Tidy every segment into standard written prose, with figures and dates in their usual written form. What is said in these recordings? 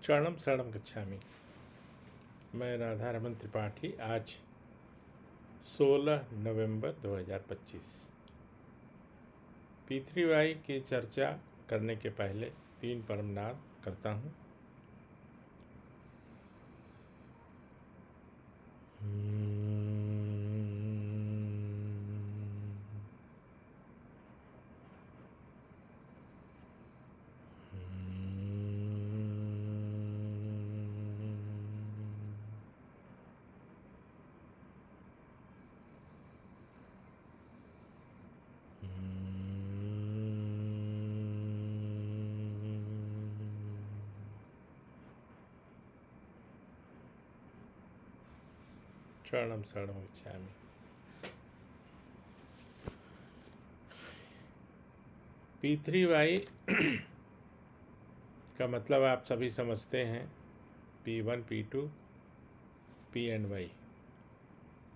शरणम शरणम गच्छामि। मैं राधारमन त्रिपाठी। आज 16 नवंबर 2025। पी3वाई की चर्चा करने के पहले 3 परमनाद करता हूँ। शरणम शरणम गच्छामि। पी3वाई का मतलब आप सभी समझते हैं। P1 P2 P and Y.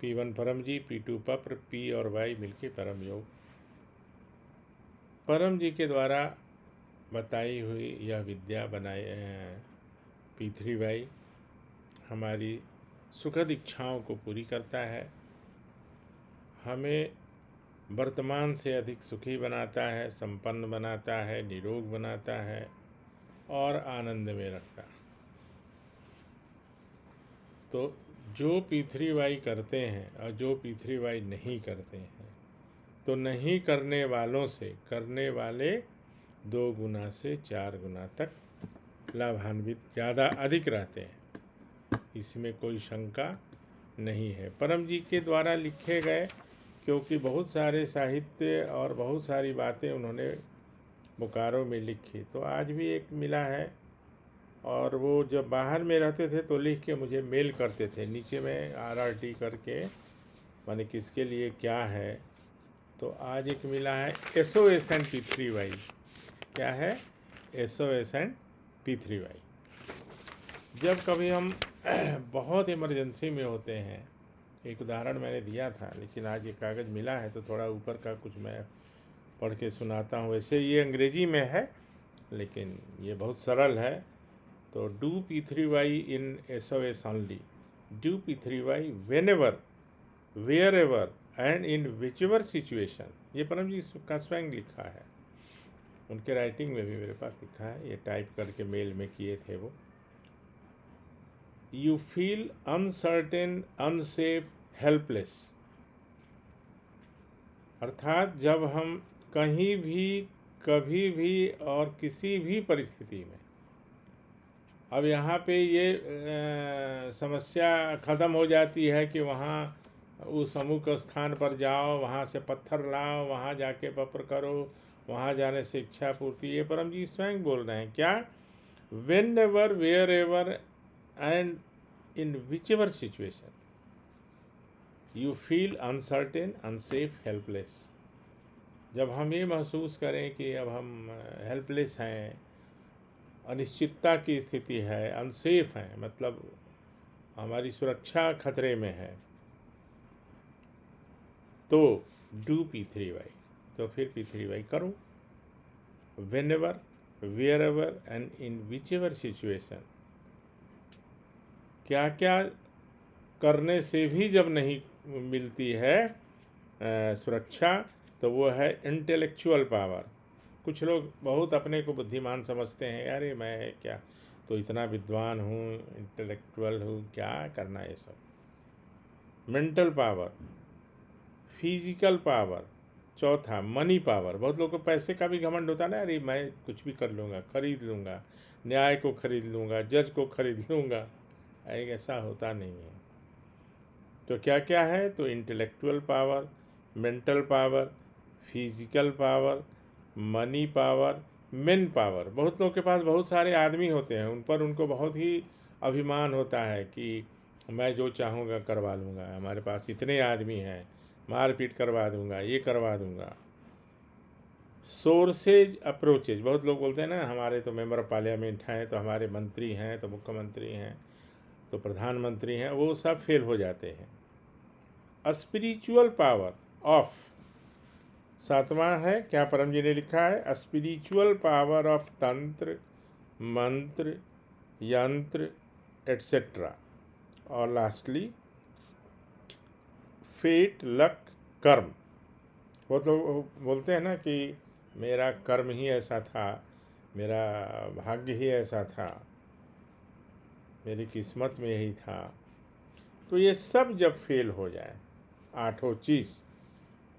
P1 परम जी, P2 पप्र, P और वाई मिलके परम योग। परम जी के द्वारा बताई हुई यह विद्या बनाई P3वाई हमारी सुखद इच्छाओं को पूरी करता है, हमें वर्तमान से अधिक सुखी बनाता है, संपन्न बनाता है, निरोग बनाता है और आनंद में रखता है। तो जो P3वाई करते हैं और जो P3वाई नहीं करते हैं, तो नहीं करने वालों से करने वाले 2 गुना से 4 गुना तक लाभान्वित ज़्यादा अधिक रहते हैं। इसमें कोई शंका नहीं है। परम जी के द्वारा लिखे गए, क्योंकि बहुत सारे साहित्य और बहुत सारी बातें उन्होंने बोकारो में लिखी, तो आज भी एक मिला है। और वो जब बाहर में रहते थे तो लिख के मुझे मेल करते थे, नीचे में RRT करके, माने किसके लिए क्या है। तो आज एक मिला है SOS एंड P3वाई। क्या है? SOS एंड P3वाई। जब कभी हम बहुत इमरजेंसी में होते हैं, एक उदाहरण मैंने दिया था, लेकिन आज ये कागज़ मिला है तो थोड़ा ऊपर का कुछ मैं पढ़ के सुनाता हूँ। वैसे ये अंग्रेजी में है, लेकिन ये बहुत सरल है। तो डू P3वाई इन SOS ओनली, डू P3वाई whenever, wherever and in whichever situation. ये परम जी का स्वयं लिखा है, उनके राइटिंग में भी मेरे पास लिखा है, ये टाइप करके मेल में किए थे वो। You feel uncertain, unsafe, helpless. अर्थात जब हम कहीं भी, कभी भी और किसी भी परिस्थिति में, अब यहाँ पे ये समस्या ख़त्म हो जाती है कि वहाँ उस अमुक स्थान पर जाओ, वहाँ से पत्थर लाओ, वहाँ जाके पत्र करो, वहाँ जाने से इच्छा पूर्ति। ये परम जी स्वयं बोल रहे हैं। क्या? Whenever, wherever and in whichever situation you feel uncertain, unsafe, helpless. जब हम ये महसूस करें कि अब हम हेल्पलेस हैं, अनिश्चितता की स्थिति है, अनसेफ हैं, मतलब हमारी सुरक्षा खतरे में है, तो डू P3वाई। तो फिर P3वाई करो। Whenever, wherever and in whichever situation. क्या क्या करने से भी जब नहीं मिलती है सुरक्षा, तो वो है इंटेलेक्चुअल पावर। कुछ लोग बहुत अपने को बुद्धिमान समझते हैं, अरे मैं क्या तो इतना विद्वान हूँ, इंटेलेक्चुअल हूँ, क्या करना ये सब। मेंटल पावर, फिजिकल पावर, चौथा मनी पावर। बहुत लोगों को पैसे का भी घमंड होता है ना, अरे मैं कुछ भी कर लूँगा, खरीद लूँगा, न्याय को खरीद लूँगा, जज को खरीद लूँगा। ऐसा होता नहीं है। तो क्या क्या है? तो intellectual power, mental power, physical power, money power, main power. बहुत लोगों के पास बहुत सारे आदमी होते हैं, उन पर उनको बहुत ही अभिमान होता है कि मैं जो चाहूँगा करवा लूँगा, हमारे पास इतने आदमी हैं, मारपीट करवा दूँगा, ये करवा दूँगा। Sources approaches. बहुत लोग बोलते हैं ना, हमारे तो मेंबर ऑफ पार्लियामेंट हैं, तो हमारे मंत्री हैं, तो मुख्यमंत्री हैं, तो प्रधानमंत्री हैं, वो सब फेल हो जाते हैं। स्पिरिचुअल पावर ऑफ, सातवां है, क्या परम जी ने लिखा है? स्पिरिचुअल पावर ऑफ तंत्र, मंत्र, यंत्र एट्सेट्रा, और लास्टली फेट, लक, कर्म। वो तो बोलते हैं ना कि मेरा कर्म ही ऐसा था, मेरा भाग्य ही ऐसा था, मेरी किस्मत में यही था। तो ये सब जब फेल हो जाए, आठों चीज़,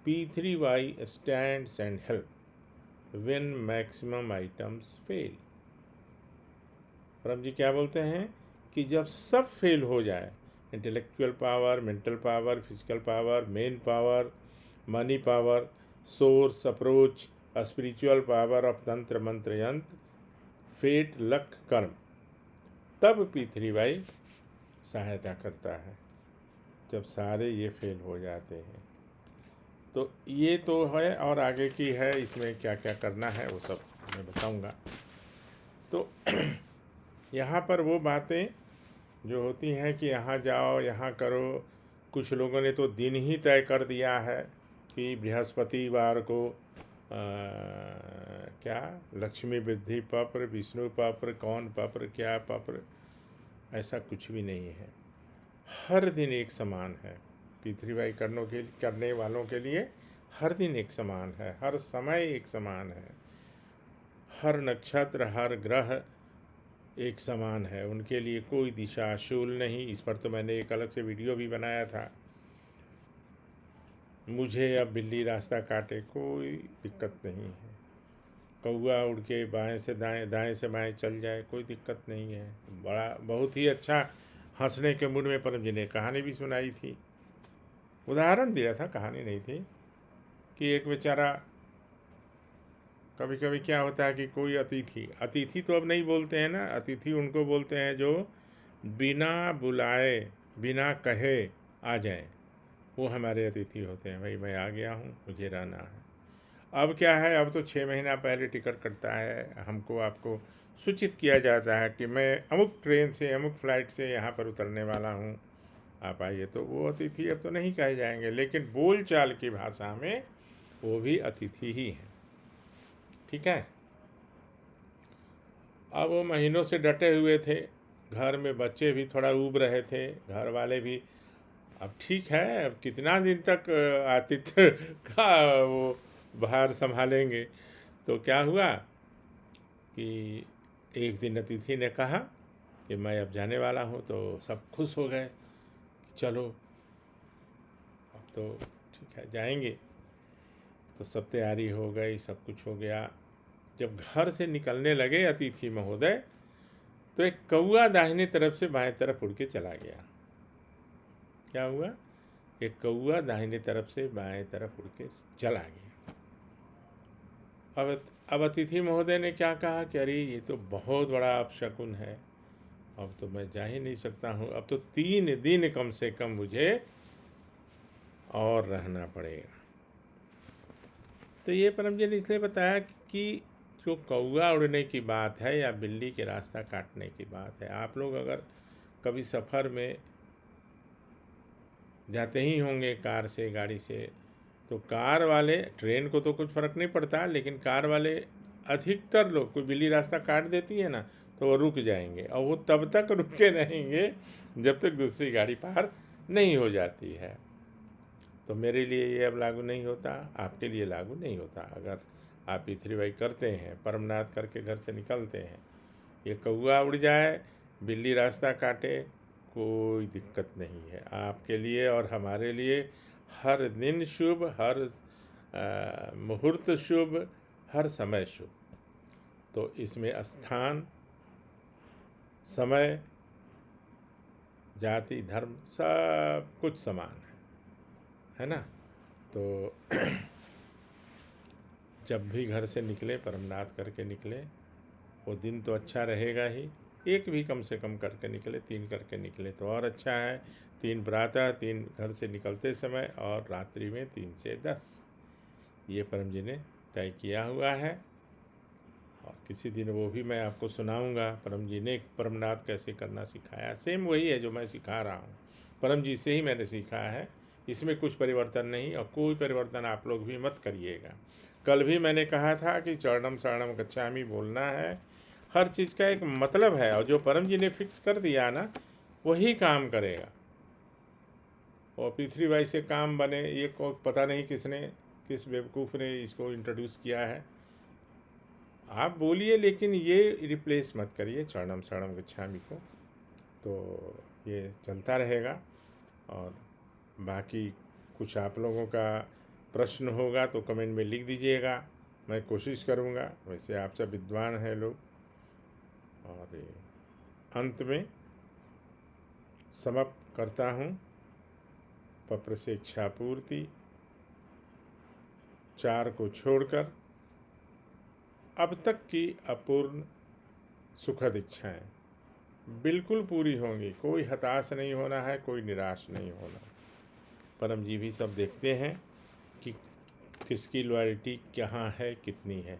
P3Y stands and help when maximum items fail. परम जी क्या बोलते हैं कि जब सब फेल हो जाए, intellectual power, mental power, physical power, main power, money power, source, approach, spiritual power of तंत्र, मंत्र, यंत्र, फेट, लक, कर्म, तब P3Y सहायता करता है, जब सारे ये फेल हो जाते हैं। तो ये तो है, और आगे की है, इसमें क्या क्या करना है वो सब मैं बताऊंगा। तो यहाँ पर वो बातें जो होती हैं कि यहाँ जाओ, यहाँ करो। कुछ लोगों ने तो दिन ही तय कर दिया है कि बृहस्पतिवार को क्या लक्ष्मी वृद्धि पत्र, विष्णु पत्र, कौन पत्र, क्या पत्र, ऐसा कुछ भी नहीं है। हर दिन एक समान है। P3Y करने वालों के लिए हर दिन एक समान है, हर समय एक समान है, हर नक्षत्र, हर ग्रह एक समान है। उनके लिए कोई दिशा शूल नहीं। इस पर तो मैंने एक अलग से वीडियो भी बनाया था। मुझे अब बिल्ली रास्ता काटे कोई दिक्कत नहीं है, कौआ उड़ के बाएं से दाएं, दाएं से बाएं चल जाए, कोई दिक्कत नहीं है। बड़ा बहुत ही अच्छा हंसने के मूड में परम जी ने कहानी भी सुनाई थी, उदाहरण दिया था, कहानी नहीं थी, कि एक बेचारा, कभी कभी क्या होता है कि कोई अतिथि तो अब नहीं बोलते हैं ना, अतिथि उनको बोलते हैं जो बिना बुलाए, बिना कहे आ जाए, वो हमारे अतिथि होते हैं। भाई मैं आ गया हूँ, मुझे रहना है। अब क्या है, अब तो 6 महीना पहले टिकट कटता है, हमको आपको सूचित किया जाता है कि मैं अमुक ट्रेन से, अमुक फ्लाइट से यहाँ पर उतरने वाला हूँ, आप आइए। तो वो अतिथि अब तो नहीं कहे जाएंगे, लेकिन बोलचाल की भाषा में वो भी अतिथि ही हैं। ठीक है। अब वो महीनों से डटे हुए थे, घर में बच्चे भी थोड़ा ऊब रहे थे, घर वाले भी। अब ठीक है, अब कितना दिन तक आतिथ्य का वो भार संभालेंगे। तो क्या हुआ कि एक दिन अतिथि ने कहा कि मैं अब जाने वाला हूँ, तो सब खुश हो गए कि चलो अब तो ठीक है जाएंगे। तो सब तैयारी हो गई, सब कुछ हो गया। जब घर से निकलने लगे अतिथि महोदय, तो एक कौआ दाहिने तरफ से बाएं तरफ उड़ के चला गया। क्या हुआ, एक कौआ दाहिने तरफ से बाएं तरफ उड़ के चला गया। अब अतिथि महोदय ने क्या कहा कि अरे ये तो बहुत बड़ा अपशकुन है, अब तो मैं जा ही नहीं सकता हूँ, अब तो 3 दिन कम से कम मुझे और रहना पड़ेगा। तो ये परम जी ने इसलिए बताया कि जो कौआ उड़ने की बात है या बिल्ली के रास्ता काटने की बात है, आप लोग अगर कभी सफ़र में जाते ही होंगे कार से, गाड़ी से, तो कार वाले, ट्रेन को तो कुछ फ़र्क नहीं पड़ता, लेकिन कार वाले अधिकतर लोग, कोई बिल्ली रास्ता काट देती है ना, तो वो रुक जाएंगे, और वो तब तक रुके रहेंगे जब तक दूसरी गाड़ी पार नहीं हो जाती है। तो मेरे लिए ये अब लागू नहीं होता, आपके लिए लागू नहीं होता। अगर आप P3Y करते हैं, परमनाथ करके घर से निकलते हैं, ये कौआ उड़ जाए, बिल्ली रास्ता काटे, कोई दिक्कत नहीं है आपके लिए और हमारे लिए। हर दिन शुभ, हर मुहूर्त शुभ, हर समय शुभ। तो इसमें स्थान, समय, जाति, धर्म सब कुछ समान है ना। तो जब भी घर से निकले, परमनाथ करके निकले, वो दिन तो अच्छा रहेगा ही। एक भी कम से कम करके निकले, 3 करके निकले तो और अच्छा है। 3 प्रातः, 3 घर से निकलते समय, और रात्रि में 3 से 10, ये परम जी ने तय किया हुआ है। और किसी दिन वो भी मैं आपको सुनाऊंगा, परम जी ने परमनाथ कैसे करना सिखाया। सेम वही है जो मैं सिखा रहा हूँ, परम जी से ही मैंने सीखा है, इसमें कुछ परिवर्तन नहीं, और कोई परिवर्तन आप लोग भी मत करिएगा। कल भी मैंने कहा था कि चरणम शरणम गच्छामि बोलना है, हर चीज़ का एक मतलब है, और जो परम जी ने फिक्स कर दिया ना वही काम करेगा। और पृथ्वीबाई से काम बने, ये को पता नहीं किसने, किस बेवकूफ़ ने इसको इंट्रोड्यूस किया है। आप बोलिए, लेकिन ये रिप्लेस मत करिए चरणम शरणम गच्छामि को। तो ये चलता रहेगा। और बाकी कुछ आप लोगों का प्रश्न होगा तो कमेंट में लिख दीजिएगा, मैं कोशिश करूँगा। वैसे आप सब विद्वान हैं लोग। और अंत में समाप्त करता हूँ। पप्र से इच्छा पूर्ति, 4 को छोड़कर अब तक की अपूर्ण सुखद इच्छाएं बिल्कुल पूरी होंगी। कोई हताश नहीं होना है, कोई निराश नहीं होना। परम जी भी सब देखते हैं कि किसकी लॉयल्टी कहाँ है, कितनी है।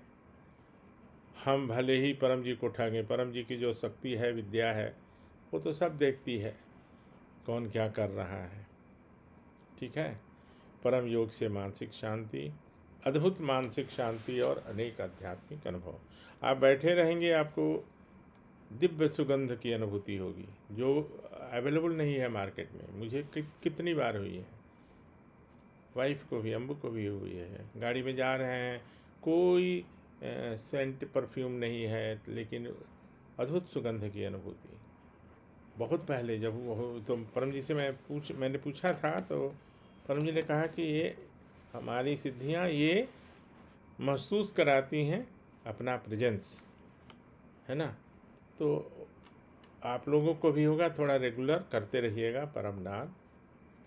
हम भले ही परम जी को ठगें, परम जी की जो शक्ति है, विद्या है, वो तो सब देखती है कौन क्या कर रहा है। ठीक है। परम योग से मानसिक शांति, अद्भुत मानसिक शांति और अनेक आध्यात्मिक अनुभव। आप बैठे रहेंगे, आपको दिव्य सुगंध की अनुभूति होगी जो अवेलेबल नहीं है मार्केट में। मुझे कितनी बार हुई है, वाइफ को भी, अम्बू को भी हुई है। गाड़ी में जा रहे हैं, कोई सेंट परफ्यूम नहीं है, लेकिन अद्भुत सुगंध की अनुभूति। बहुत पहले जब वो, तो परम जी से मैंने पूछा था, तो परम जी ने कहा कि ये हमारी सिद्धियाँ ये महसूस कराती हैं अपना प्रेजेंस, है ना। तो आप लोगों को भी होगा, थोड़ा रेगुलर करते रहिएगा परम नाद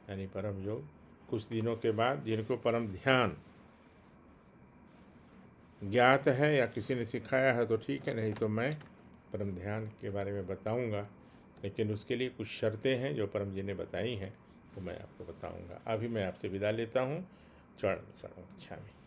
यानी परम योग। कुछ दिनों के बाद जिनको परम ध्यान ज्ञात है या किसी ने सिखाया है तो ठीक है, नहीं तो मैं परम ध्यान के बारे में बताऊंगा। लेकिन उसके लिए कुछ शर्तें हैं जो परम जी ने बताई हैं, वो मैं आपको बताऊंगा। अभी मैं आपसे विदा लेता हूँ। चरण शरण गच्छामि।